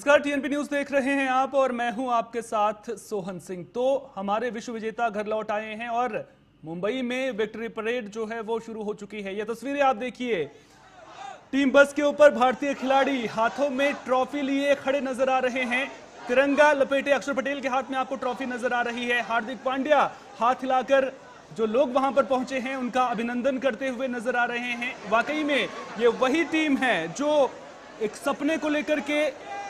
नमस्कार, TNP news देख रहे हैं आप और मैं हूं आपके साथ सोहन सिंह। तो हमारे विश्व विजेता घर लौट आए हैं और मुंबई में विक्ट्री परेड जो है वो शुरू हो चुकी है। ये तस्वीरें आप देखिए, टीम बस के ऊपर भारतीय खिलाड़ी हाथों में ट्रॉफी लिए खड़े नजर आ रहे हैं। तिरंगा लपेटे अक्षर पटेल के हाथ में आपको ट्रॉफी नजर आ रही है। हार्दिक पांड्या हाथ हिलाकर जो लोग वहां पर पहुंचे हैं उनका अभिनंदन करते हुए नजर आ रहे हैं। वाकई में ये वही टीम है जो एक सपने को लेकर के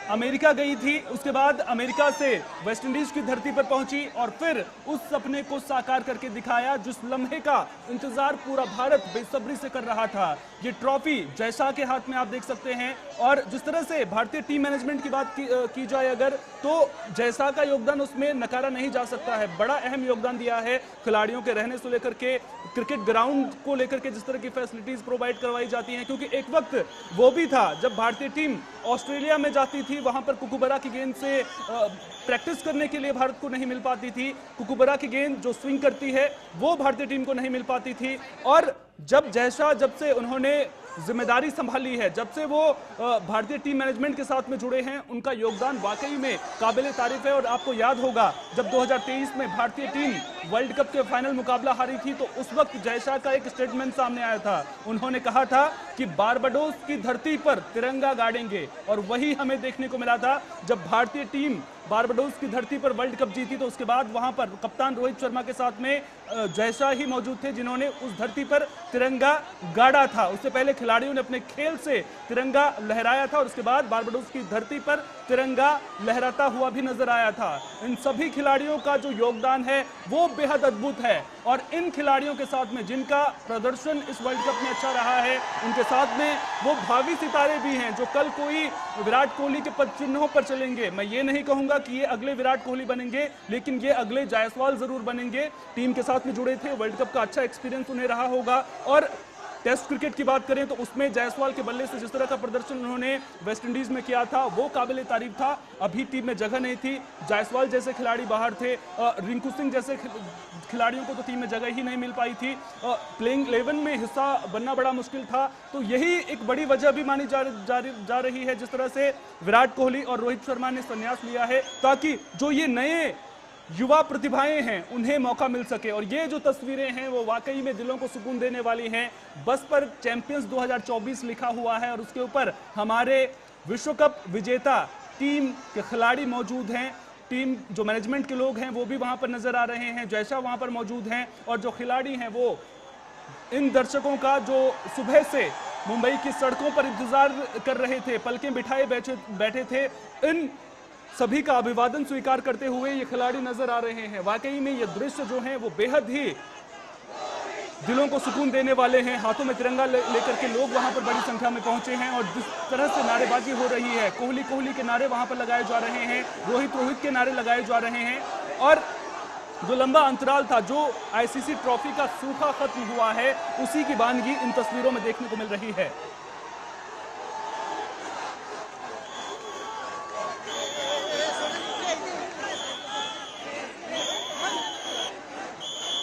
अमेरिका गई थी, उसके बाद अमेरिका से वेस्ट इंडीज की धरती पर पहुंची और फिर उस सपने को साकार करके दिखाया जिस लम्हे का इंतजार पूरा भारत बेसब्री से कर रहा था। ये ट्रॉफी जयशाह के हाथ में आप देख सकते हैं। और जिस तरह से भारतीय टीम मैनेजमेंट की बात की जाए अगर, तो जयशाह का योगदान उसमें नकारा नहीं जा सकता है। बड़ा अहम योगदान दिया है खिलाड़ियों के रहने से लेकर के क्रिकेट ग्राउंड को लेकर के जिस तरह की फैसिलिटीज प्रोवाइड करवाई जाती हैं, क्योंकि एक वक्त वो भी था जब भारतीय टीम ऑस्ट्रेलिया में जाती थी, वहां पर कुकुबरा की गेंद से प्रैक्टिस करने के लिए भारत को नहीं मिल पाती थी। कुकुबरा की गेंद जो स्विंग करती है वो भारतीय टीम को नहीं मिल पाती थी। और जब जयशाह जब से उन्होंने जिम्मेदारी संभाली है, जब से वो भारतीय टीम मैनेजमेंट के साथ में जुड़े हैं, उनका योगदान वाकई में काबिल तारीफ है। और आपको याद होगा जब 2023 में भारतीय टीम वर्ल्ड कप के फाइनल मुकाबला हारी थी, तो उस वक्त जयशाह का एक स्टेटमेंट सामने आया था। उन्होंने कहा था कि बारबाडोस की धरती पर तिरंगा गाड़ेंगे, और वही हमें देखने को मिला था। जब भारतीय टीम बारबाडोस की धरती पर वर्ल्ड कप जीती तो उसके बाद वहां पर कप्तान रोहित शर्मा के साथ में जयशाह ही मौजूद थे जिन्होंने उस धरती पर तिरंगा गाड़ा था। उससे पहले खिलाड़ियों ने अपने खेल से तिरंगा लहराया था और उसके बाद बारबाडोस की धरती पर तिरंगा लहराता हुआ भी नजर आया था। इन सभी खिलाड़ियों का जो योगदान है वो बेहद अद्भुत है। और इन खिलाड़ियों के साथ में जिनका प्रदर्शन इस वर्ल्ड कप में अच्छा रहा है, उनके साथ में वो भावी सितारे भी हैं जो कल कोई विराट कोहली के पद चिन्हों पर चलेंगे। मैं ये नहीं कहूंगा कि ये अगले विराट कोहली बनेंगे, लेकिन ये अगले जायसवाल जरूर बनेंगे। टीम के साथ में जुड़े थे, वर्ल्ड कप का अच्छा एक्सपीरियंस उन्हें रहा होगा। और टेस्ट क्रिकेट की बात करें तो उसमें जायसवाल के बल्ले से जिस तरह का प्रदर्शन उन्होंने वेस्ट इंडीज में किया था वो काबिल तारीफ था। अभी टीम में जगह नहीं थी, जायसवाल जैसे खिलाड़ी बाहर थे, रिंकू सिंह जैसे खिलाड़ियों को तो टीम में जगह ही नहीं मिल पाई थी। प्लेइंग 11 में हिस्सा बनना बड़ा मुश्किल था। तो यही एक बड़ी वजह भी मानी जा रही है जिस तरह से विराट कोहली और रोहित शर्मा ने संन्यास लिया है, ताकि जो ये नए युवा प्रतिभाएं हैं उन्हें मौका मिल सके। और ये जो तस्वीरें हैं वो वाकई में दिलों को सुकून देने वाली हैं। बस पर चैंपियंस 2024 लिखा हुआ है और उसके ऊपर हमारे विश्व कप विजेता टीम के खिलाड़ी मौजूद हैं। टीम जो मैनेजमेंट के लोग हैं वो भी वहां पर नजर आ रहे हैं, जयशाह वहां पर मौजूद हैं। और जो खिलाड़ी हैं वो इन दर्शकों का जो सुबह से मुंबई की सड़कों पर इंतजार कर रहे थे, पलकें बिठाए बैठे थे, इन सभी का अभिवादन स्वीकार करते हुए ये खिलाड़ी नजर आ रहे हैं। वाकई में ये दृश्य जो हैं वो बेहद ही दिलों को सुकून देने वाले हैं। हाथों में तिरंगा लेकर के लोग वहां पर बड़ी संख्या में पहुंचे हैं और जिस तरह से नारेबाजी हो रही है, कोहली कोहली के नारे वहां पर लगाए जा रहे हैं, रोहित रोहित के नारे लगाए जा रहे हैं। और जो लंबा अंतराल था, जो आईसीसी ट्रॉफी का सूखा खत्म हुआ है, उसी की वानगी इन तस्वीरों में देखने को मिल रही है।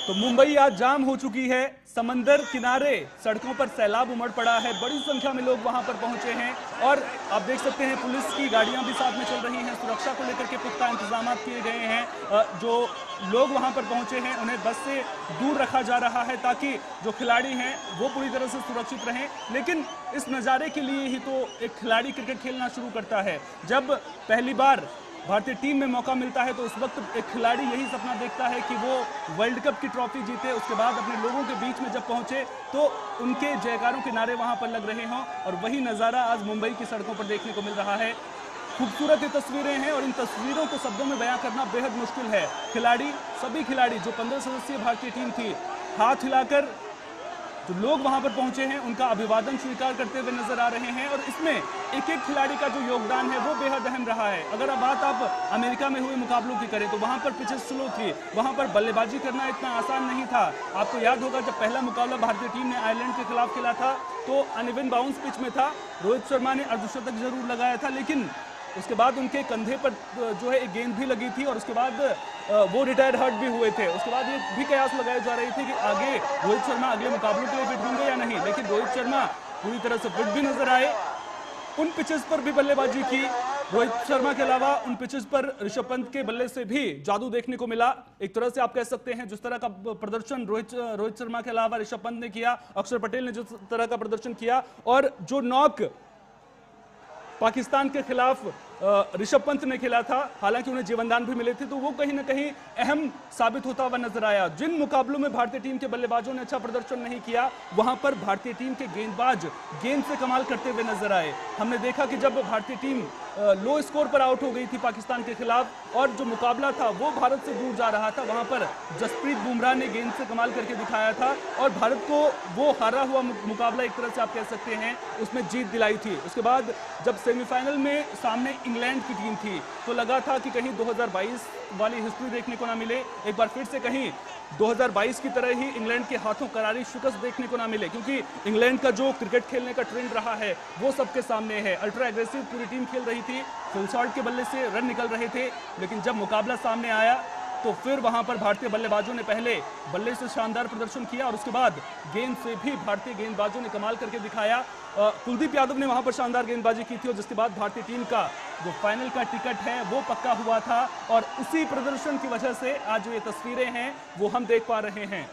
तो मुंबई आज जाम हो चुकी है, समंदर किनारे सड़कों पर सैलाब उमड़ पड़ा है, बड़ी संख्या में लोग वहां पर पहुंचे हैं। और आप देख सकते हैं पुलिस की गाड़ियां भी साथ में चल रही हैं, सुरक्षा को लेकर के पुख्ता इंतजाम किए गए हैं। जो लोग वहां पर पहुंचे हैं उन्हें बस से दूर रखा जा रहा है ताकि जो खिलाड़ी हैं वो पूरी तरह से सुरक्षित रहें। लेकिन इस नज़ारे के लिए ही तो एक खिलाड़ी क्रिकेट खेलना शुरू करता है। जब पहली बार भारतीय टीम में मौका मिलता है तो उस वक्त एक खिलाड़ी यही सपना देखता है कि वो वर्ल्ड कप की ट्रॉफी जीते, उसके बाद अपने लोगों के बीच में जब पहुंचे तो उनके जयकारों के नारे वहां पर लग रहे हों। और वही नज़ारा आज मुंबई की सड़कों पर देखने को मिल रहा है। खूबसूरत ये तस्वीरें हैं और इन तस्वीरों को शब्दों में बयां करना बेहद मुश्किल है। खिलाड़ी, सभी खिलाड़ी जो 15 सदस्यीय भारतीय टीम थी, हाथ हिलाकर जो लोग वहां पर पहुंचे हैं उनका अभिवादन स्वीकार करते हुए नजर आ रहे हैं। और इसमें एक एक खिलाड़ी का जो योगदान है वो बेहद अहम रहा है। अगर अब बात आप अमेरिका में हुए मुकाबलों की करें तो वहां पर पिचेस स्लो थी, वहां पर बल्लेबाजी करना इतना आसान नहीं था। आपको याद होगा जब पहला मुकाबला भारतीय टीम ने आयरलैंड के खिलाफ खेला था तो अनइवन बाउंस पिच में था, रोहित शर्मा ने अर्धशतक जरूर लगाया था, लेकिन उसके बाद उनके कंधे पर जो है एक गेंद भी लगी थी और उसके बाद वो रिटायर हर्ट भी हुए थे। उसके बाद ये भी कयास लगाए जा रहे थे कि आगे रोहित शर्मा अगले मुकाबलों के लिए फिट होंगे या नहीं, लेकिन रोहित शर्मा पूरी तरह से फिट भी नजर आए। उन पिचेस पर भी बल्लेबाजी की रोहित शर्मा के अलावा उन पिचेस पर ऋषभ पंत के बल्ले से भी जादू देखने को मिला। एक तरह से आप कह सकते हैं जिस तरह का प्रदर्शन रोहित शर्मा के अलावा ऋषभ पंत ने किया, अक्षर पटेल ने जिस तरह का प्रदर्शन किया, और जो नॉक पाकिस्तान के खिलाफ ऋषभ पंत ने खेला था, हालांकि उन्हें जीवनदान भी मिले थे, तो वो कहीं ना कहीं अहम साबित होता हुआ नजर आया। जिन मुकाबलों में भारतीय टीम के बल्लेबाजों ने अच्छा प्रदर्शन नहीं किया, वहां पर भारतीय टीम के गेंदबाज गेंद से कमाल करते हुए नजर आए। हमने देखा कि जब भारतीय टीम लो स्कोर पर आउट हो गई थी पाकिस्तान के खिलाफ और जो मुकाबला था वो भारत से दूर जा रहा था, वहां पर जसप्रीत बुमराह ने गेंद से कमाल करके दिखाया था और भारत को वो हारा हुआ मुकाबला एक तरह से आप कह सकते हैं उसमें जीत दिलाई थी। उसके बाद जब सेमीफाइनल में सामने इंग्लैंड की टीम थी तो लगा था कि कहीं 2022 वाली हिस्ट्री देखने को ना मिले, एक बार फिर से कहीं 2022 की तरह ही इंग्लैंड के हाथों करारी शिकस्त देखने को ना मिले, क्योंकि इंग्लैंड का जो क्रिकेट खेलने का ट्रेंड रहा है वो सबके सामने है। अल्ट्रा एग्रेसिव पूरी टीम खेल रही थी, फुल शॉट के बल्ले से रन निकल रहे थे, लेकिन जब मुकाबला सामने आया तो फिर वहां पर भारतीय बल्लेबाजों ने पहले बल्ले से शानदार प्रदर्शन किया और उसके बाद गेंद से भी भारतीय गेंदबाजों ने कमाल करके दिखाया। कुलदीप यादव ने वहां पर शानदार गेंदबाजी की थी और जिसके बाद भारतीय टीम का जो फाइनल का टिकट है वो पक्का हुआ था और उसी प्रदर्शन की वजह से आज जो ये तस्वीरें हैं वो हम देख पा रहे हैं।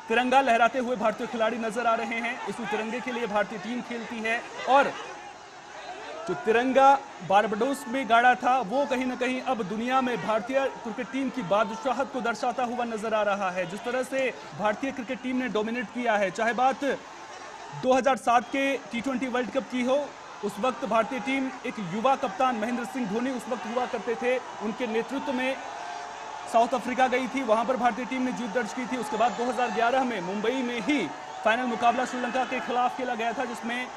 तिरंगा लहराते हुए भारतीय खिलाड़ी नजर आ रहे हैं। इसी तिरंगे के लिए भारतीय टीम खेलती है और जो तिरंगा बारबाडोस में गाड़ा था वो कहीं ना कहीं अब दुनिया में भारतीय क्रिकेट टीम की बादशाहत को दर्शाता हुआ नजर आ रहा है। जिस तरह से भारतीय क्रिकेट टीम ने डोमिनेट किया है, चाहे बात 2007 के T20 वर्ल्ड कप की हो, उस वक्त भारतीय टीम एक युवा कप्तान महेंद्र सिंह धोनी उस वक्त हुआ करते थे, उनके नेतृत्व में साउथ अफ्रीका गई थी, वहां पर भारतीय टीम ने जीत दर्ज की थी। उसके बाद 2011 में मुंबई में ही फाइनल मुकाबला श्रीलंका के खिलाफ खेला गया था, जिसमें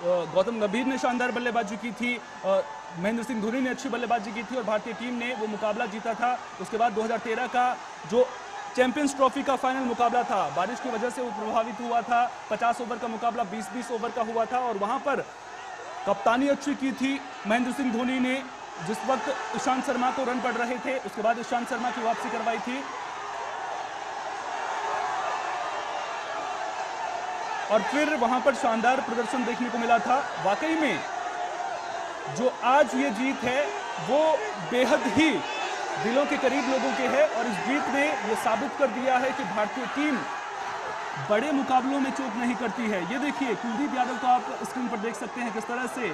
गौतम गंभीर ने शानदार बल्लेबाजी की थी, महेंद्र सिंह धोनी ने अच्छी बल्लेबाजी की थी और भारतीय टीम ने वो मुकाबला जीता था। उसके बाद 2013 का जो चैंपियंस ट्रॉफी का फाइनल मुकाबला था, बारिश की वजह से वो प्रभावित हुआ था, 50 ओवर का मुकाबला 20-20 ओवर का हुआ था और वहां पर कप्तानी अच्छी की थी महेंद्र सिंह धोनी ने, जिस वक्त ईशांत शर्मा को रन पड़ रहे थे। उसके बाद ईशांत शर्मा की वापसी करवाई थी और फिर वहां पर शानदार प्रदर्शन देखने को मिला था। वाकई में जो आज ये जीत है वो बेहद ही दिलों के करीब लोगों के है और इस जीत ने ये साबित कर दिया है कि भारतीय टीम बड़े मुकाबलों में चूक नहीं करती है। ये देखिए कुलदीप यादव को आप स्क्रीन पर देख सकते हैं किस तरह से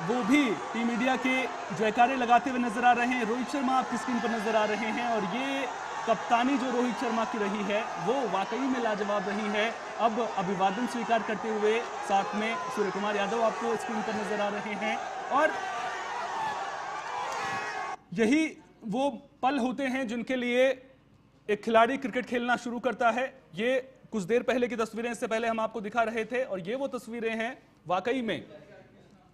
वो भी टीम इंडिया के जयकारे लगाते हुए नजर आ रहे हैं। रोहित शर्मा आपकी स्क्रीन पर नजर आ रहे हैं और ये कप्तानी जो रोहित शर्मा की रही है वो वाकई में लाजवाब रही है। अब अभिवादन स्वीकार करते हुए साथ में सूर्य कुमार यादव आपको स्क्रीन पर नजर आ रहे हैं और यही वो पल होते हैं जिनके लिए एक खिलाड़ी क्रिकेट खेलना शुरू करता है। ये कुछ देर पहले की तस्वीरें, इससे पहले हम आपको दिखा रहे थे और ये वो तस्वीरें हैं। वाकई में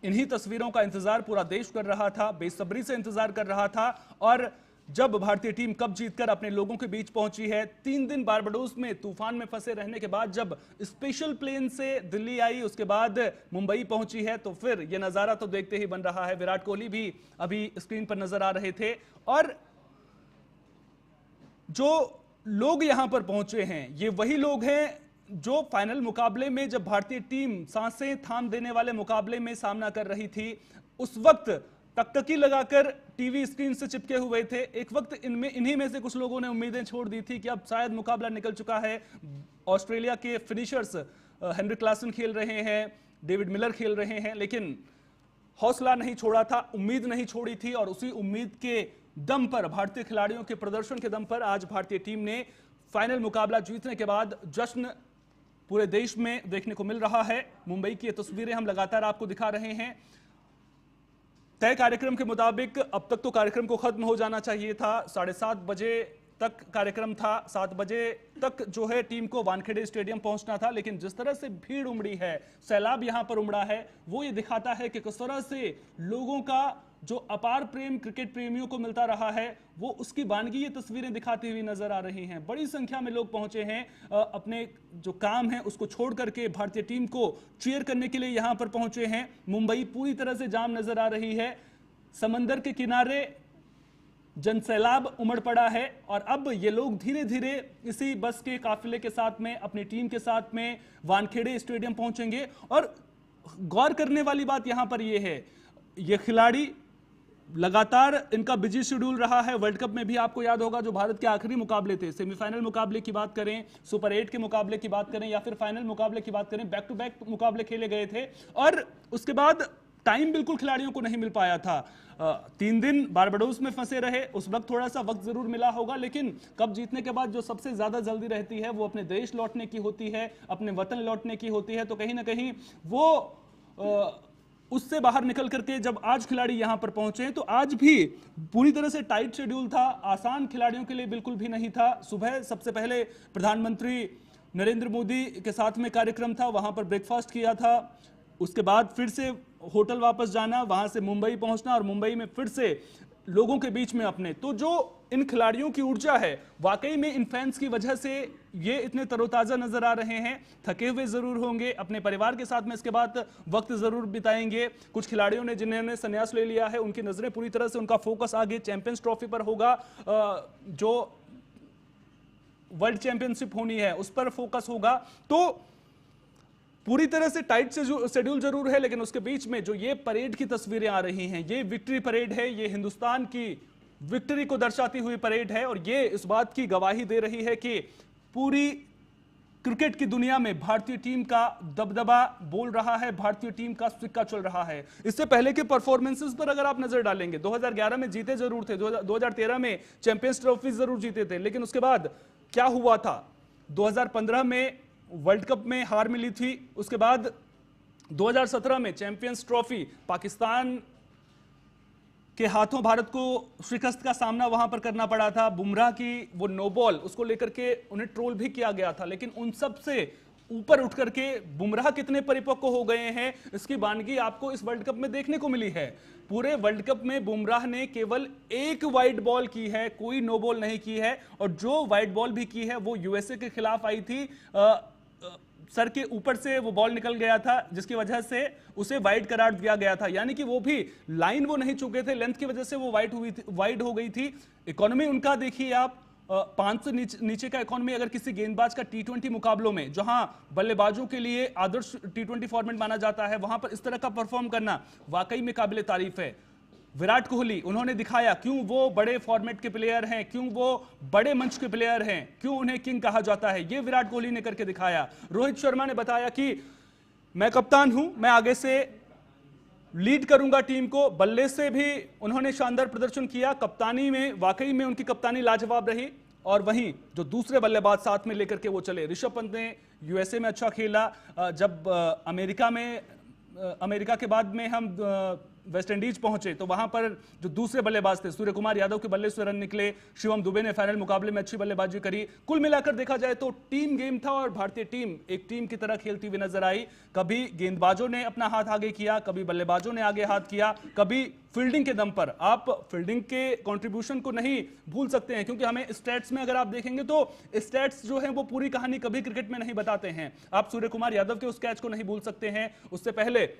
इन्हीं तस्वीरों का इंतजार पूरा देश कर रहा था, बेसब्री से इंतजार कर रहा था और जब भारतीय टीम कप जीतकर अपने लोगों के बीच पहुंची है, 3 दिन बारबाडोस में तूफान में फंसे रहने के बाद जब स्पेशल प्लेन से दिल्ली आई, उसके बाद मुंबई पहुंची है, तो फिर यह नजारा तो देखते ही बन रहा है। विराट कोहली भी अभी स्क्रीन पर नजर आ रहे थे और जो लोग यहां पर पहुंचे हैं ये वही लोग हैं जो फाइनल मुकाबले में जब भारतीय टीम सांसें थाम देने वाले मुकाबले में सामना कर रही थी, उस वक्त टकटकी लगाकर टीवी स्क्रीन से चिपके हुए थे। एक वक्त इन्हीं में से कुछ लोगों ने उम्मीदें छोड़ दी थी कि अब शायद मुकाबला निकल चुका है। ऑस्ट्रेलिया के फिनिशर्स हेनरी क्लासन खेल रहे हैं, डेविड मिलर खेल रहे हैं, लेकिन हौसला नहीं छोड़ा था, उम्मीद नहीं छोड़ी थी और उसी उम्मीद के दम पर, भारतीय खिलाड़ियों के प्रदर्शन के दम पर आज भारतीय टीम ने फाइनल मुकाबला जीतने के बाद जश्न पूरे देश में देखने को मिल रहा है। मुंबई की तस्वीरें हम लगातार आपको दिखा रहे हैं। तय कार्यक्रम के मुताबिक अब तक तो कार्यक्रम को खत्म हो जाना चाहिए था, 7:30 बजे तक कार्यक्रम था, 7 बजे तक जो है टीम को वानखेड़े स्टेडियम पहुंचना था, लेकिन जिस तरह से भीड़ उमड़ी है, सैलाब यहां पर उमड़ा है, वो ये दिखाता है कि किस तरह से लोगों का जो अपार प्रेम क्रिकेट प्रेमियों को मिलता रहा है वो उसकी वानगी ये तस्वीरें दिखाती हुई नजर आ रही हैं। बड़ी संख्या में लोग पहुंचे हैं, अपने जो काम है उसको छोड़ करके भारतीय टीम को चीयर करने के लिए यहां पर पहुंचे हैं। मुंबई पूरी तरह से जाम नजर आ रही है, समंदर के किनारे जनसैलाब उमड़ पड़ा है और अब ये लोग धीरे धीरे इसी बस के काफिले के साथ में अपनी टीम के साथ में वानखेड़े स्टेडियम पहुंचेंगे। और गौर करने वाली बात यहां पर यह है, ये खिलाड़ी लगातार इनका बिजी शेड्यूल रहा है। वर्ल्ड कप में भी आपको याद होगा जो भारत के आखिरी मुकाबले थे, सेमीफाइनल मुकाबले की बात करें, सुपर 8 के मुकाबले की बात करें या फिर फाइनल मुकाबले की बात करें, बैक टू बैक मुकाबले खेले गए थे और उसके बाद टाइम बिल्कुल खिलाड़ियों को नहीं मिल पाया था। 3 दिन बारबाडोस में फंसे रहे, उस वक्त थोड़ा सा वक्त जरूर मिला होगा, लेकिन कप जीतने के बाद जो सबसे ज्यादा जल्दी रहती है वो अपने देश लौटने की होती है, अपने वतन लौटने की होती है। तो कहीं ना कहीं वो उससे बाहर निकल करके जब आज खिलाड़ी यहां पर पहुंचे तो आज भी पूरी तरह से टाइट शेड्यूल था, आसान खिलाड़ियों के लिए बिल्कुल भी नहीं था। सुबह सबसे पहले प्रधानमंत्री नरेंद्र मोदी के साथ में कार्यक्रम था, वहां पर ब्रेकफास्ट किया था, उसके बाद फिर से होटल वापस जाना, वहां से मुंबई पहुंचना और मुंबई में फिर से लोगों के बीच में अपने। तो जो इन खिलाड़ियों की ऊर्जा है वाकई में इन फैंस की वजह से ये इतने तरोताजा नजर आ रहे हैं। थके हुए जरूर होंगे, अपने परिवार के साथ में इसके बाद वक्त जरूर बिताएंगे। कुछ खिलाड़ियों ने जिन्होंने संन्यास ले लिया है उनकी नजरें पूरी तरह से, उनका फोकस आगे चैंपियंस ट्रॉफी पर होगा, जो वर्ल्ड चैंपियनशिप होनी है उस पर फोकस होगा। तो पूरी तरह से टाइट शेड्यूल जरूर है, लेकिन उसके बीच में जो ये परेड की तस्वीरें आ रही हैं, ये विक्ट्री परेड है, ये हिंदुस्तान की विक्ट्री को दर्शाती हुई परेड है और ये इस बात की गवाही दे रही है कि पूरी क्रिकेट की दुनिया में भारतीय टीम का दबदबा बोल रहा है, भारतीय टीम का सिक्का चल रहा है। इससे पहले के परफॉर्मेंसेस पर अगर आप नजर डालेंगे, 2011 में जीते जरूर थे, 2013 में चैंपियंस ट्रॉफी जरूर जीते थे, लेकिन उसके बाद क्या हुआ था? 2015 में वर्ल्ड कप में हार मिली थी, उसके बाद 2017 में चैंपियंस ट्रॉफी पाकिस्तान के हाथों भारत को शिकस्त का सामना वहां पर करना पड़ा था। बुमराह की वो नो बॉल, उसको लेकर के उन्हें ट्रोल भी किया गया था, लेकिन उन सब से ऊपर उठ करके बुमराह कितने परिपक्व हो गए हैं इसकी वानगी आपको इस वर्ल्ड कप में देखने को मिली है। पूरे वर्ल्ड कप में बुमराह ने केवल एक वाइड बॉल की है, कोई नो बॉल नहीं की है, और जो वाइड बॉल भी की है वो यूएसए के खिलाफ आई थी। सर के ऊपर से वो बॉल निकल गया था जिसकी वजह से उसे वाइड करार दिया गया था, यानी कि वो भी लाइन वो नहीं चुके थे, लेंथ की वजह से वो वाइड हो गई थी। इकोनॉमी उनका देखिए आप, 5 से नीचे का इकोनॉमी अगर किसी गेंदबाज का T20 मुकाबलों में, जहां बल्लेबाजों के लिए आदर्श T20 फॉर्मेट माना जाता है, वहां पर इस तरह का परफॉर्म करना वाकई में काबिले तारीफ है। विराट कोहली, उन्होंने दिखाया क्यों वो बड़े फॉर्मेट के प्लेयर हैं, क्यों वो बड़े मंच के प्लेयर हैं, क्यों उन्हें किंग कहा जाता है, ये विराट कोहली ने करके दिखाया। रोहित शर्मा ने बताया कि मैं कप्तान हूं, मैं आगे से लीड करूंगा टीम को। बल्ले से भी उन्होंने शानदार प्रदर्शन किया, कप्तानी में वाकई में उनकी कप्तानी लाजवाब रही। और वहीं जो दूसरे बल्लेबाज साथ में लेकर के वो चले, ऋषभ पंत ने यूएसए में अच्छा खेला, जब अमेरिका के बाद में हम वेस्ट इंडीज पहुंचे तो वहां पर जो दूसरे बल्लेबाज थे, सूर्य कुमार यादव के बल्ले से रन निकले, शिवम दुबे ने फाइनल मुकाबले में अच्छी बल्लेबाजी करी। कुल मिलाकर देखा जाए तो टीम गेम था और भारतीय टीम एक टीम की तरह खेलती हुई नजर आई। कभी गेंदबाजों ने अपना हाथ आगे किया, कभी बल्लेबाजों ने आगे हाथ किया, कभी फील्डिंग के दम पर। आप फील्डिंग के कंट्रीब्यूशन को नहीं भूल सकते हैं, क्योंकि हमें स्टैट्स में अगर आप देखेंगे तो स्टैट्स जो है वो पूरी कहानी कभी क्रिकेट में नहीं बताते हैं। आप सूर्य कुमार यादव के उस कैच को नहीं भूल सकते हैं, उससे पहले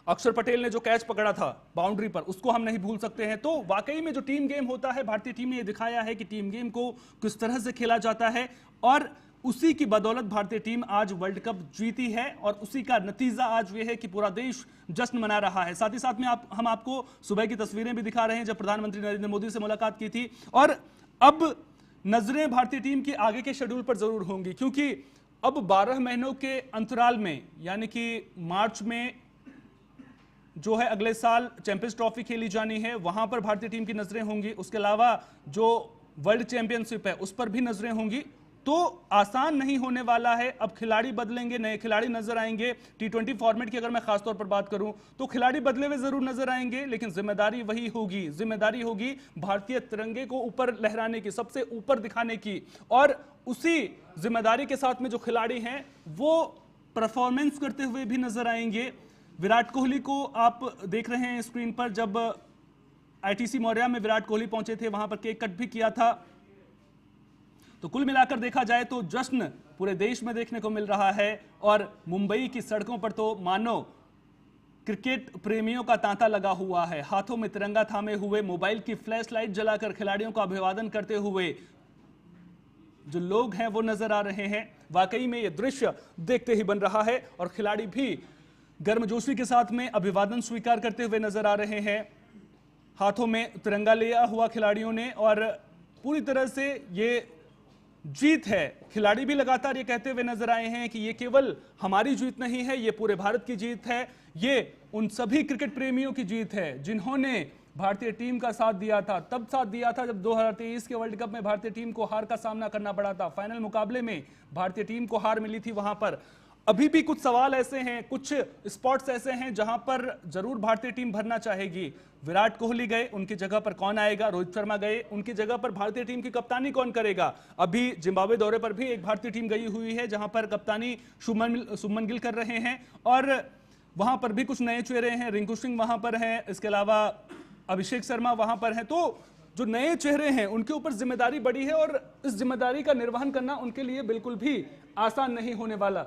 अक्षर पटेल ने जो कैच पकड़ा था बाउंड्री पर, उसको हम नहीं भूल सकते हैं। तो वाकई में जो टीम गेम होता है, भारतीय टीम ने यह दिखाया है कि टीम गेम को किस तरह से खेला जाता है, और उसी की बदौलत भारतीय टीम आज वर्ल्ड कप जीती है और उसी का नतीजा आज यह है कि पूरा देश जश्न मना रहा है। साथ ही साथ में हम आपको सुबह की तस्वीरें भी दिखा रहे हैं जब प्रधानमंत्री नरेंद्र मोदी से मुलाकात की थी। और अब नजरें भारतीय टीम के आगे के शेड्यूल पर जरूर होंगी, क्योंकि अब 12 महीनों के अंतराल में, यानी कि मार्च में जो है अगले साल चैंपियंस ट्रॉफी खेली जानी है, वहां पर भारतीय टीम की नजरें होंगी। उसके अलावा जो वर्ल्ड चैंपियनशिप है उस पर भी नजरें होंगी। तो आसान नहीं होने वाला है। अब खिलाड़ी बदलेंगे, नए खिलाड़ी नजर आएंगे। T20 फॉर्मेट की अगर मैं खासतौर पर बात करूं तो खिलाड़ी बदले हुए जरूर नजर आएंगे, लेकिन जिम्मेदारी वही होगी, जिम्मेदारी होगी भारतीय तिरंगे को ऊपर लहराने की, सबसे ऊपर दिखाने की। और उसी जिम्मेदारी के साथ में जो खिलाड़ी हैं वो परफॉर्मेंस करते हुए भी नजर आएंगे। विराट कोहली को आप देख रहे हैं स्क्रीन पर, जब आईटीसी मौर्या में विराट कोहली पहुंचे थे वहां पर केक कट भी किया था। तो कुल मिलाकर देखा जाए तो जश्न पूरे देश में देखने को मिल रहा है, और मुंबई की सड़कों पर तो मानो क्रिकेट प्रेमियों का तांता लगा हुआ है। हाथों में तिरंगा थामे हुए, मोबाइल की फ्लैश लाइट जलाकर खिलाड़ियों का अभिवादन करते हुए जो लोग हैं वो नजर आ रहे हैं। वाकई में ये दृश्य देखते ही बन रहा है, और खिलाड़ी भी गर्मजोशी के साथ में अभिवादन स्वीकार करते हुए नजर आ रहे हैं। हाथों में तिरंगा लिया हुआ खिलाड़ियों ने, और पूरी तरह से ये जीत है। खिलाड़ी भी लगातार ये कहते हुए नजर आए हैं कि ये केवल हमारी जीत नहीं है, ये पूरे भारत की जीत है, ये उन सभी क्रिकेट प्रेमियों की जीत है जिन्होंने भारतीय टीम का साथ दिया था। तब साथ दिया था जब 2023 के वर्ल्ड कप में भारतीय टीम को हार का सामना करना पड़ा था। फाइनल मुकाबले में भारतीय टीम को हार मिली थी। वहां पर अभी भी कुछ सवाल ऐसे हैं, कुछ स्पॉट्स ऐसे हैं जहां पर जरूर भारतीय टीम भरना चाहेगी। विराट कोहली गए, उनकी जगह पर कौन आएगा? रोहित शर्मा गए, उनकी जगह पर भारतीय टीम की कप्तानी कौन करेगा? अभी जिम्बाब्वे दौरे पर भी एक भारतीय टीम गई हुई है जहां पर कप्तानी शुभमन गिल कर रहे हैं, और वहां पर भी कुछ नए चेहरे हैं। रिंकू सिंह वहां पर हैं, इसके अलावा अभिषेक शर्मा वहां पर हैं। तो जो नए चेहरे हैं उनके ऊपर जिम्मेदारी बड़ी है, और इस जिम्मेदारी का निर्वहन करना उनके लिए बिल्कुल भी आसान नहीं होने वाला।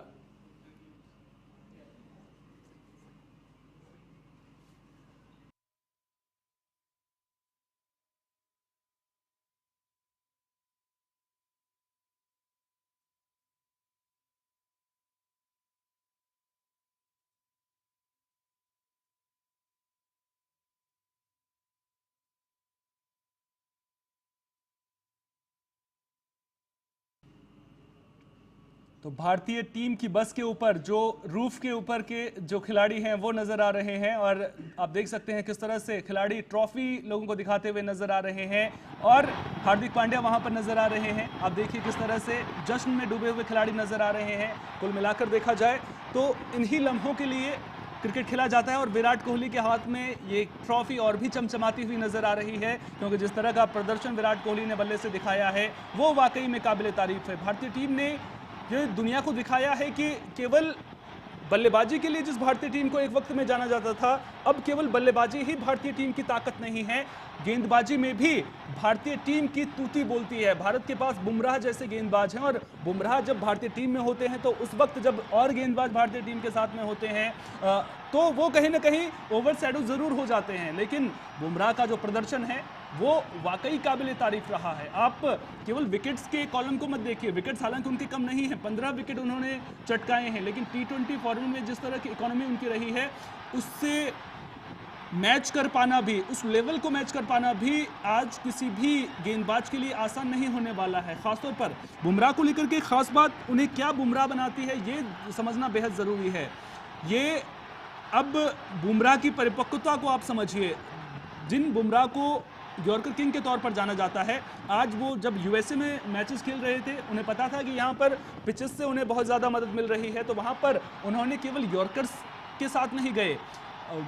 तो भारतीय टीम की बस के ऊपर, जो रूफ के ऊपर के जो खिलाड़ी हैं वो नजर आ रहे हैं, और आप देख सकते हैं किस तरह से खिलाड़ी ट्रॉफी लोगों को दिखाते हुए नजर आ रहे हैं, और हार्दिक पांड्या वहां पर नजर आ रहे हैं। आप देखिए किस तरह से जश्न में डूबे हुए खिलाड़ी नजर आ रहे हैं। कुल मिलाकर देखा जाए तो इन्हीं लम्हों के लिए क्रिकेट खेला जाता है, और विराट कोहली के हाथ में ये ट्रॉफी और भी चमचमाती हुई नजर आ रही है, क्योंकि जिस तरह का प्रदर्शन विराट कोहली ने बल्ले से दिखाया है वो वाकई में काबिल तारीफ है। भारतीय टीम ने ये दुनिया को दिखाया है कि केवल बल्लेबाजी के लिए जिस भारतीय टीम को एक वक्त में जाना जाता था, अब केवल बल्लेबाजी ही भारतीय टीम की ताकत नहीं है, गेंदबाजी में भी भारतीय टीम की तूती बोलती है। भारत के पास बुमराह जैसे गेंदबाज हैं, और बुमराह जब भारतीय टीम में होते हैं तो उस वक्त जब और गेंदबाज भारतीय टीम के साथ में होते हैं तो वो कहीं ना कहीं ओवर शैडो जरूर हो जाते हैं, लेकिन बुमराह का जो प्रदर्शन है वो वाकई काबिल तारीफ रहा है। आप केवल विकेट्स के कॉलम को मत देखिए, विकेट्स हालांकि उनके कम नहीं है, 15 विकेट उन्होंने चटकाए हैं, लेकिन T20 फॉर्मेट में जिस तरह की इकोनॉमी उनकी रही है उससे मैच कर पाना भी, उस लेवल को मैच कर पाना भी आज किसी भी गेंदबाज के लिए आसान नहीं होने वाला है। खासतौर पर बुमराह को लेकर के खास बात, उन्हें क्या बुमराह बनाती है ये समझना बेहद ज़रूरी है। ये अब बुमराह की परिपक्वता को आप समझिए। जिन बुमराह को यॉर्कर किंग के तौर पर जाना जाता है, आज वो जब यूएसए में मैचेस खेल रहे थे, उन्हें पता था कि यहाँ पर पिचेस से उन्हें बहुत ज़्यादा मदद मिल रही है, तो वहाँ पर उन्होंने केवल यॉर्कर्स के साथ नहीं गए,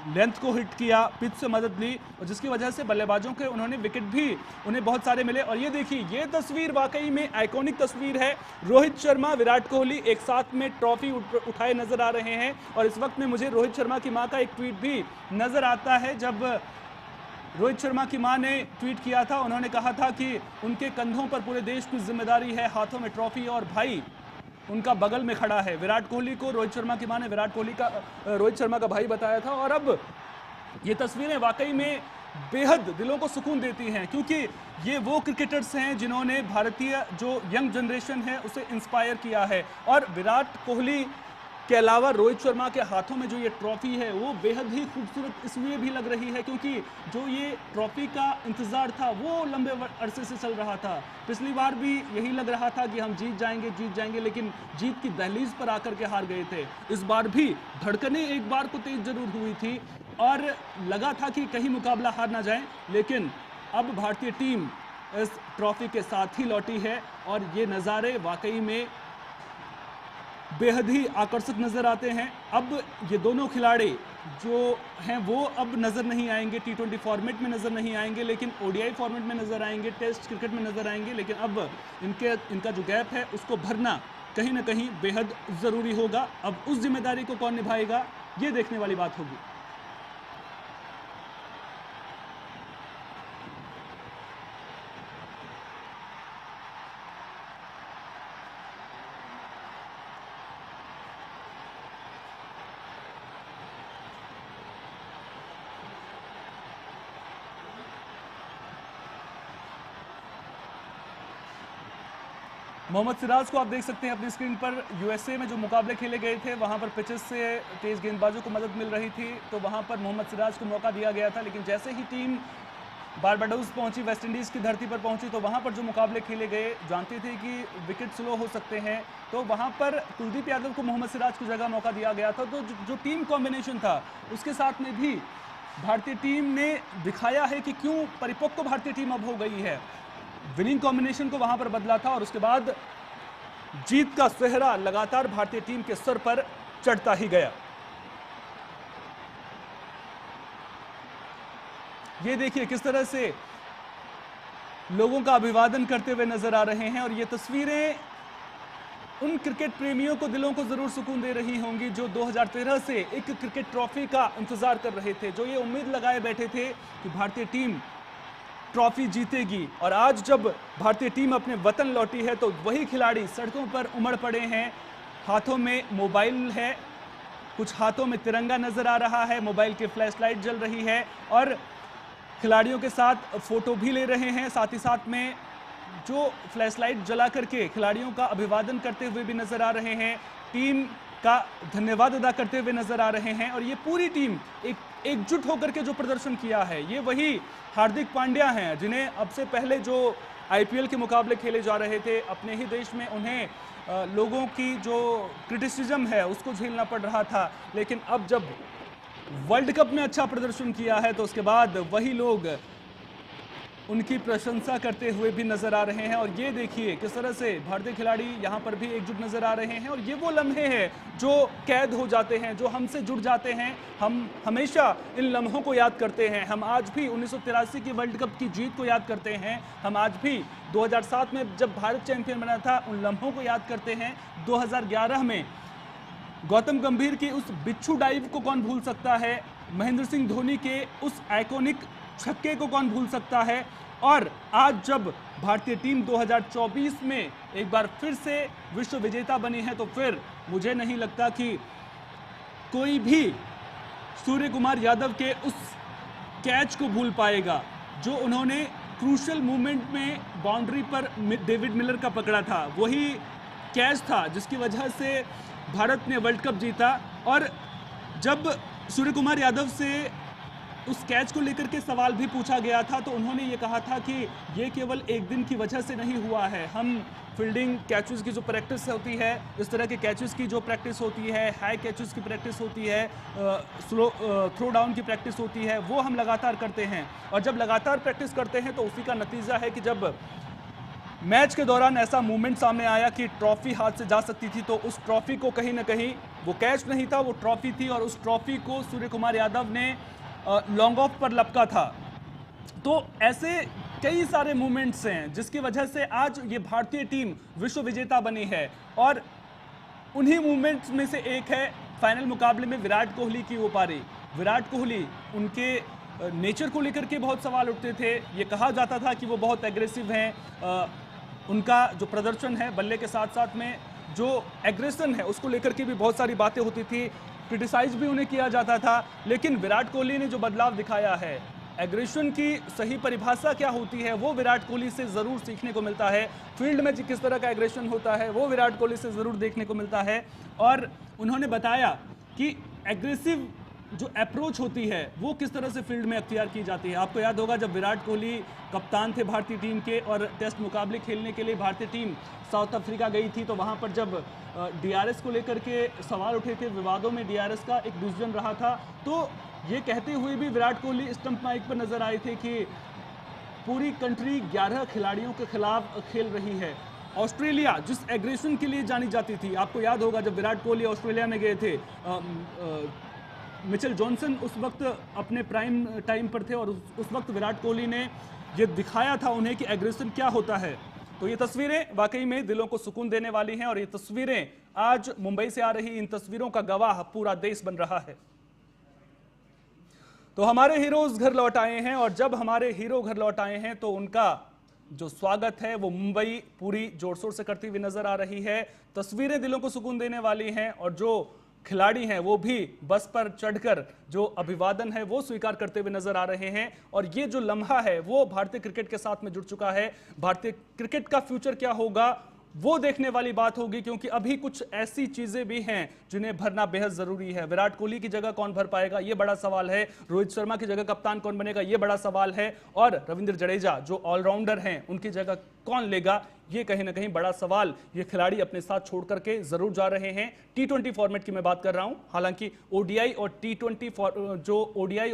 लेंथ को हिट किया, पिच से मदद ली, और जिसकी वजह से बल्लेबाजों के उन्होंने विकेट भी उन्हें बहुत सारे मिले। और ये देखिए, ये तस्वीर वाकई में आइकॉनिक तस्वीर है। रोहित शर्मा, विराट कोहली एक साथ में ट्रॉफी उठाए नजर आ रहे हैं, और इस वक्त में मुझे रोहित शर्मा की मां का एक ट्वीट भी नजर आता है। जब रोहित शर्मा की मां ने ट्वीट किया था, उन्होंने कहा था कि उनके कंधों पर पूरे देश की जिम्मेदारी है, हाथों में ट्रॉफी और भाई उनका बगल में खड़ा है। विराट कोहली को रोहित शर्मा की मां ने रोहित शर्मा का भाई बताया था, और अब ये तस्वीरें वाकई में बेहद दिलों को सुकून देती हैं, क्योंकि ये वो क्रिकेटर्स हैं जिन्होंने भारतीय जो यंग जनरेशन है उसे इंस्पायर किया है। और विराट कोहली के अलावा रोहित शर्मा के हाथों में जो ये ट्रॉफी है वो बेहद ही खूबसूरत इसलिए भी लग रही है क्योंकि जो ये ट्रॉफी का इंतजार था वो लंबे अरसे से चल रहा था। पिछली बार भी यही लग रहा था कि हम जीत जाएंगे, लेकिन जीत की दहलीज पर आकर के हार गए थे। इस बार भी धड़कनें एक बार को तेज जरूर हुई थी और लगा था कि कहीं मुकाबला हार ना जाए, लेकिन अब भारतीय टीम इस ट्रॉफी के साथ ही लौटी है, और ये नज़ारे वाकई में बेहद ही आकर्षक नजर आते हैं। अब ये दोनों खिलाड़ी जो हैं वो अब नजर नहीं आएंगे, T20 फॉर्मेट में नजर नहीं आएंगे, लेकिन ODI फॉर्मेट में नजर आएंगे, टेस्ट क्रिकेट में नजर आएंगे। लेकिन अब इनका जो गैप है उसको भरना कहीं ना कहीं बेहद जरूरी होगा। अब उस जिम्मेदारी को कौन निभाएगा ये देखने वाली बात होगी। मोहम्मद सिराज को आप देख सकते हैं अपनी स्क्रीन पर। यूएसए में जो मुकाबले खेले गए थे वहां पर पिचेस से तेज गेंदबाजों को मदद मिल रही थी, तो वहां पर मोहम्मद सिराज को मौका दिया गया था। लेकिन जैसे ही टीम बारबाडोस पहुंची, वेस्ट इंडीज़ की धरती पर पहुंची, तो वहां पर जो मुकाबले खेले गए, जानते थे कि विकेट स्लो हो सकते हैं, तो वहां पर कुलदीप यादव को मोहम्मद सिराज की जगह मौका दिया गया था। तो जो टीम कॉम्बिनेशन था उसके साथ में भी भारतीय टीम ने दिखाया है कि क्यों परिपक्व भारतीय टीम अब हो गई है। विनिंग कॉम्बिनेशन को वहां पर बदला था और उसके बाद जीत का सेहरा लगातार भारतीय टीम के सर पर चढ़ता ही गया। ये देखिए किस तरह से लोगों का अभिवादन करते हुए नजर आ रहे हैं और ये तस्वीरें उन क्रिकेट प्रेमियों को, दिलों को जरूर सुकून दे रही होंगी जो 2013 से एक क्रिकेट ट्रॉफी का इंतजार कर रहे थे, जो ये उम्मीद लगाए बैठे थे कि भारतीय टीम ट्रॉफी जीतेगी। और आज जब भारतीय टीम अपने वतन लौटी है तो वही खिलाड़ी सड़कों पर उमड़ पड़े हैं, हाथों में मोबाइल है, कुछ हाथों में तिरंगा नजर आ रहा है, मोबाइल की फ्लैशलाइट जल रही है और खिलाड़ियों के साथ फोटो भी ले रहे हैं। साथ ही साथ में जो फ्लैशलाइट जला करके खिलाड़ियों का अभिवादन करते हुए भी नजर आ रहे हैं, टीम का धन्यवाद अदा करते हुए नजर आ रहे हैं। और ये पूरी टीम एकजुट होकर के जो प्रदर्शन किया है, ये वही हार्दिक पांड्या हैं जिन्हें अब से पहले जो आईपीएल के मुकाबले खेले जा रहे थे अपने ही देश में, उन्हें लोगों की जो क्रिटिसिज्म है उसको झेलना पड़ रहा था। लेकिन अब जब वर्ल्ड कप में अच्छा प्रदर्शन किया है तो उसके बाद वही लोग उनकी प्रशंसा करते हुए भी नजर आ रहे हैं। और ये देखिए किस तरह से भारतीय खिलाड़ी यहाँ पर भी एकजुट नजर आ रहे हैं। और ये वो लम्हे हैं जो कैद हो जाते हैं, जो हमसे जुड़ जाते हैं। हम हमेशा इन लम्हों को याद करते हैं। हम आज भी 1983 की वर्ल्ड कप की जीत को याद करते हैं। हम आज भी 2007 में जब भारत चैंपियन बना था उन लम्हों को याद करते हैं। 2011 में गौतम गंभीर की उस बिच्छू डाइव को कौन भूल सकता है, महेंद्र सिंह धोनी के उस आइकॉनिक छक्के को कौन भूल सकता है। और आज जब भारतीय टीम 2024 में एक बार फिर से विश्व विजेता बनी है तो फिर मुझे नहीं लगता कि कोई भी सूर्य कुमार यादव के उस कैच को भूल पाएगा जो उन्होंने क्रूशियल मूवमेंट में बाउंड्री पर डेविड मिलर का पकड़ा था। वही कैच था जिसकी वजह से भारत ने वर्ल्ड कप जीता। और जब सूर्य कुमार यादव से उस कैच को लेकर के सवाल भी पूछा गया था तो उन्होंने ये कहा था कि ये केवल एक दिन की वजह से नहीं हुआ है। हम फील्डिंग कैचेस की जो प्रैक्टिस होती है, इस तरह के कैचेस की जो प्रैक्टिस होती है, हाई कैचेस की प्रैक्टिस होती है, स्लो थ्रो डाउन की प्रैक्टिस होती है, वो हम लगातार करते हैं। और जब लगातार प्रैक्टिस करते हैं तो उसी का नतीजा है कि जब मैच के दौरान ऐसा मूवमेंट सामने आया कि ट्रॉफी हाथ से जा सकती थी, तो उस ट्रॉफी को कहीं ना कहीं, वो कैच नहीं था वो ट्रॉफी थी, और उस ट्रॉफी को सूर्य कुमार यादव ने लॉन्ग ऑफ पर लपका था। तो ऐसे कई सारे मूवमेंट्स हैं जिसकी वजह से आज ये भारतीय टीम विश्व विजेता बनी है। और उन्हीं मूवमेंट्स में से एक है फाइनल मुकाबले में विराट कोहली की वो पारी। विराट कोहली, उनके नेचर को लेकर के बहुत सवाल उठते थे। ये कहा जाता था कि वो बहुत एग्रेसिव हैं, उनका जो प्रदर्शन है बल्ले के साथ साथ में जो एग्रेशन है उसको लेकर के भी बहुत सारी बातें होती थी, क्रिटिसाइज भी उन्हें किया जाता था। लेकिन विराट कोहली ने जो बदलाव दिखाया है, एग्रेशन की सही परिभाषा क्या होती है वो विराट कोहली से ज़रूर सीखने को मिलता है। फील्ड में किस तरह का एग्रेशन होता है वो विराट कोहली से ज़रूर देखने को मिलता है। और उन्होंने बताया कि एग्रेसिव जो अप्रोच होती है वो किस तरह से फील्ड में अख्तियार की जाती है। आपको याद होगा जब विराट कोहली कप्तान थे भारतीय टीम के और टेस्ट मुकाबले खेलने के लिए भारतीय टीम साउथ अफ्रीका गई थी, तो वहाँ पर जब डीआरएस को लेकर के सवाल उठे थे, विवादों में डीआरएस का एक डिसीजन रहा था, तो ये कहते हुए भी विराट कोहली स्टंप माइक पर नजर आए थे कि पूरी कंट्री 11 खिलाड़ियों के खिलाफ खेल रही है। ऑस्ट्रेलिया जिस एग्रेशन के लिए जानी जाती थी, आपको याद होगा जब विराट कोहली ऑस्ट्रेलिया में गए थे, मिचेल जॉनसन उस वक्त अपने प्राइम टाइम पर थे और उस वक्त विराट कोहली ने ये दिखाया था उन्हें कि एग्रेशन क्या होता है। तो ये तस्वीरें वाकई में दिलों को सुकून देने वाली हैं और ये तस्वीरें आज मुंबई से आ रही इन तस्वीरों का गवाह पूरा देश बन रहा है। तो हमारे हीरोज घर लौट आए हैं और जब हमारे हीरो घर लौट आए हैं तो उनका जो स्वागत है वो मुंबई पूरी जोर शोर से करती हुई नजर आ रही है। तस्वीरें दिलों को सुकून देने वाली हैं और जो खिलाड़ी हैं वो भी बस पर चढ़कर जो अभिवादन है वो स्वीकार करते हुए नजर आ रहे हैं। और ये जो लम्हा है वो भारतीय क्रिकेट के साथ में जुड़ चुका है। भारतीय क्रिकेट का फ्यूचर क्या होगा वो देखने वाली बात होगी, क्योंकि अभी कुछ ऐसी चीजें भी हैं जिन्हें भरना बेहद जरूरी है। विराट कोहली की जगह कौन भर पाएगा, ये बड़ा सवाल है। रोहित शर्मा की जगह कप्तान कौन बनेगा, ये बड़ा सवाल है। और रविंद्र जडेजा जो ऑलराउंडर हैं, उनकी जगह कौन लेगा, ये कहीं ना कहीं बड़ा सवाल ये खिलाड़ी अपने साथ छोड़ करके जरूर जा रहे हैं। T20 फॉर्मेट की मैं बात कर रहा हूं। हालांकि ओडीआई और T20 जो ओडीआई